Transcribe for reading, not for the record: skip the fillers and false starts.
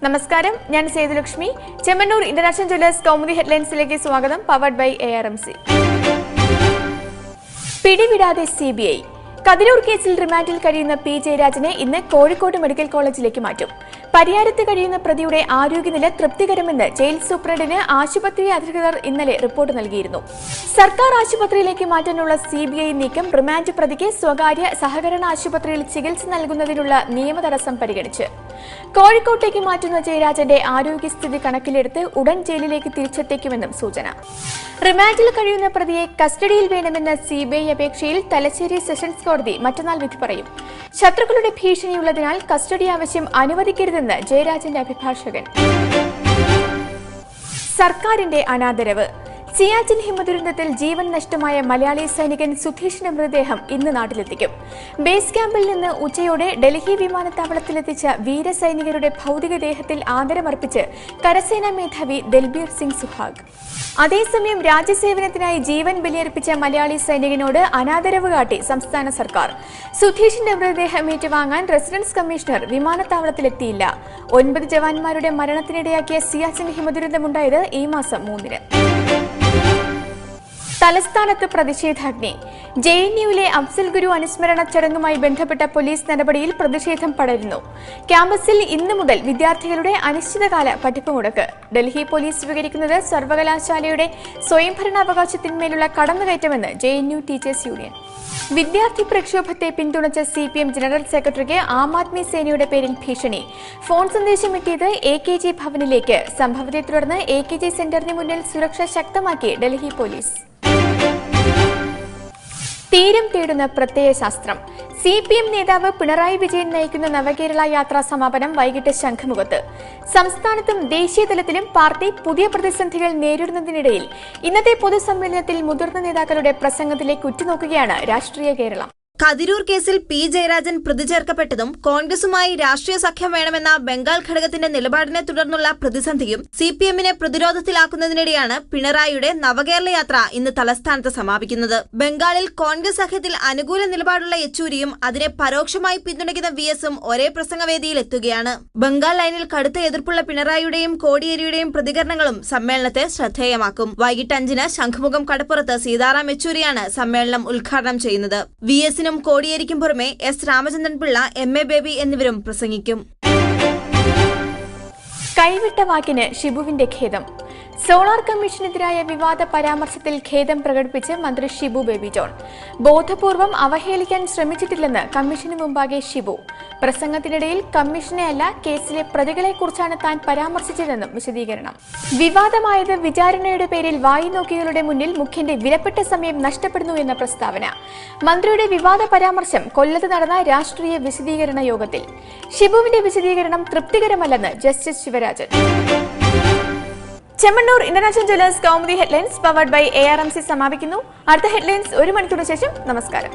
നമസ്കാരം, ഞാൻ Sethulakshmi. Chemmanur international jewellers Kaumudi ഹെഡ്ലൈൻസിലേക്ക് സ്വാഗതം. Powered by ARMC. പിടിവിടാതെ CBI. കതിരൂർ കേസിൽ റിമാൻഡിൽ കഴിയുന്ന P. ജയരാജനെ ഇന്ന് കോഴിക്കോട് മെഡിക്കൽ കോളേജിലേക്ക് മാറ്റും. പരിയാരത്ത് കഴിയുന്ന പ്രതിയുടെ ആരോഗ്യനില തൃപ്തികരമെന്ന് ജയിൽ സൂപ്രണ്ടിന് ആശുപത്രി അധികൃതർ ഇന്നലെ റിപ്പോർട്ട് നൽകിയിരുന്നു. സർക്കാർ ആശുപത്രിയിലേക്ക് മാറ്റാനുള്ള CBI നീക്കം റിമാൻഡ് പ്രതിക്ക് സ്വകാര്യ സഹകരണ ആശുപത്രിയിൽ ചികിത്സ നൽകുന്നതിനുള്ള നിയമ തടസ്സം പരിഗണിച്ച്. കോഴിക്കോട്ടേക്ക് മാറ്റുന്ന ജയരാജന്റെ ആരോഗ്യസ്ഥിതി കണക്കിലെടുത്ത് ഉടൻ ജയിലിലേക്ക് തിരിച്ചെത്തിക്കുമെന്നും സൂചന. റിമാൻഡിൽ കഴിയുന്ന പ്രതിയെ കസ്റ്റഡിയിൽ വേണമെന്ന CBI അപേക്ഷയിൽ തലശ്ശേരി സെഷൻസ് കോടതി മറ്റന്നാൾ വിധി പറയും. ശത്രുക്കളുടെ ഭീഷണിയുള്ളതിനാൽ കസ്റ്റഡി ആവശ്യം അനുവദിക്കരുതെന്ന് ജയരാജന്റെ അഭിഭാഷകൻ. സർക്കാരിന്റെ അനാദരവ്. സിയാച്ചിൻ ഹിമദുരന്തത്തിൽ ജീവൻ നഷ്ടമായ മലയാളി സൈനികൻ സുധീഷിന്റെ മൃതദേഹം ഇന്ന് നാട്ടിലെത്തിക്കും. ബേസ് ക്യാമ്പിൽ നിന്ന് ഉച്ചയോടെ ഡൽഹി വിമാനത്താവളത്തിലെത്തിച്ച വീരസൈനികരുടെ ഭൗതികദേഹത്തിൽ ആദരമർപ്പിച്ച് കരസേനാ മേധാവി ദൽബീർ സിംഗ് സുഹാഗ്. അതേസമയം രാജ്യസേവനത്തിനായി ജീവൻ ബലിയർപ്പിച്ച മലയാളി സൈനികനോട് അനാദരവ് കാട്ടി സംസ്ഥാന സർക്കാർ. സുധീഷിന്റെ മൃതദേഹം ഏറ്റുവാങ്ങാൻ റെസിഡൻസ് കമ്മീഷണർ വിമാനത്താവളത്തിലെത്തിയില്ല. 9 ജവാന്മാരുടെ മരണത്തിനിടയാക്കിയ സിയാച്ചിൻ ഹിമദുരന്തമുണ്ടായത് ഈ മാസം 3-ന്. തലസ്ഥാനത്ത് പ്രതിഷേധാഗ്നി. JNUവിലെ അഫ്സൽ ഗുരു അനുസ്മരണ ചടങ്ങുമായി ബന്ധപ്പെട്ട പോലീസ് നടപടിയിൽ പ്രതിഷേധം പടരുന്നു. ക്യാമ്പസിൽ ഇന്നു മുതൽ വിദ്യാർത്ഥികളുടെ അനിശ്ചിതകാല പഠിപ്പ് മുടക്ക്. ഡൽഹി പോലീസ് സ്വീകരിക്കുന്നത് സർവകലാശാലയുടെ സ്വയംഭരണാവകാശത്തിന്മേലുള്ള കടന്നുകയറ്റമെന്ന് JNU ടീച്ചേഴ്സ് യൂണിയൻ. വിദ്യാർത്ഥി പ്രക്ഷോഭത്തെ പിന്തുണച്ച CPM ജനറൽ സെക്രട്ടറിക്ക് ആം ആദ്മി സേനയുടെ പേരിൽ ഭീഷണി. ഫോൺ സന്ദേശം എത്തിയത് AKG ഭവനിലേക്ക്. സംഭവത്തെ തുടർന്ന് AKG സെന്ററിന് മുന്നിൽ സുരക്ഷ ശക്തമാക്കി ഡൽഹി പോലീസ്. തീരം തേടുന്ന പ്രത്യയശാസ്ത്രം. CPM നേതാവ് പിണറായി വിജയൻ നയിക്കുന്ന നവകേരള യാത്രാ സമാപനം വൈകിട്ട് ശംഖുമുഖത്ത്. സംസ്ഥാനത്തും ദേശീയതലത്തിലും പാർട്ടി പുതിയ പ്രതിസന്ധികൾ നേരിടുന്നതിനിടയിൽ ഇന്നത്തെ പൊതുസമ്മേളനത്തിൽ മുതിർന്ന നേതാക്കളുടെ പ്രസംഗത്തിലേക്ക് ഉറ്റുനോക്കുകയാണ് രാഷ്ട്രീയ കേരളം. കതിരൂർ കേസിൽ P. ജയരാജൻ പ്രതി ചേർക്കപ്പെട്ടതും കോൺഗ്രസുമായി രാഷ്ട്രീയ സഖ്യം വേണമെന്ന ബംഗാൾ ഘടകത്തിന്റെ നിലപാടിനെ തുടർന്നുള്ള പ്രതിസന്ധിയും CPMനെ പ്രതിരോധത്തിലാക്കുന്നതിനിടെയാണ് പിണറായിയുടെ നവകേരള യാത്ര ഇന്ന് തലസ്ഥാനത്ത് സമാപിക്കുന്നത്. ബംഗാളിൽ കോൺഗ്രസ് സഖ്യത്തിൽ അനുകൂല നിലപാടുള്ള യെച്ചൂരിയും അതിനെ പരോക്ഷമായി പിന്തുണയ്ക്കുന്ന VSും ഒരേ പ്രസംഗവേദിയിൽ എത്തുകയാണ്. ബംഗാൾ ലൈനിൽ കടുത്ത എതിർപ്പുള്ള പിണറായിയുടെയും കോടിയേരിയുടെയും പ്രതികരണങ്ങളും സമ്മേളനത്തെ ശ്രദ്ധേയമാക്കും. വൈകിട്ട് 5-ന് ശംഖുമുഖം കടപ്പുറത്ത് സീതാറാം യെച്ചൂരിയാണ് സമ്മേളനം ഉദ്ഘാടനം ചെയ്യുന്നത്. VSനും കോടിയേരിക്കും പുറമെ S. Ramachandran Pillai, MA baby എന്നിവരും പ്രസംഗിക്കും. കൈവിട്ട വാക്കിന് ഷിബുവിന്റെ ഖേദം. സോളാർ കമ്മീഷനെതിരായ വിവാദ പരാമർശത്തിൽ ഖേദം പ്രകടിപ്പിച്ച് മന്ത്രി ഷിബു ബേബി ജോൺ. ബോധപൂർവം അവഹേളിക്കാൻ ശ്രമിച്ചിട്ടില്ലെന്ന് കമ്മീഷന് മുമ്പാകെ ഷിബു. പ്രസംഗത്തിനിടയിൽ കമ്മീഷനെ അല്ല, കേസിലെ പ്രതികളെക്കുറിച്ചാണ് താൻ പരാമർശിച്ചതെന്നും വിശദീകരണം. വിവാദമായത് വിചാരണയുടെ പേരിൽ വായി നോക്കികളുടെ മുന്നിൽ മുഖ്യന്റെ വിലപ്പെട്ട സമയം നഷ്ടപ്പെടുന്നു എന്ന പ്രസ്താവന. മന്ത്രിയുടെ വിവാദ പരാമർശം കൊല്ലത്ത് നടന്ന രാഷ്ട്രീയ വിശദീകരണ യോഗത്തിൽ. ഷിബുവിന്റെ വിശദീകരണം തൃപ്തികരമല്ലെന്ന് justice Sivarajan. Chemmanur international jewellers Kaumudi headlines powered by ARMC സമാപിക്കുന്നു. അടുത്ത ഹെഡ്ലൈൻസ് 1 മണിക്കൂറിന് ശേഷം. നമസ്കാരം.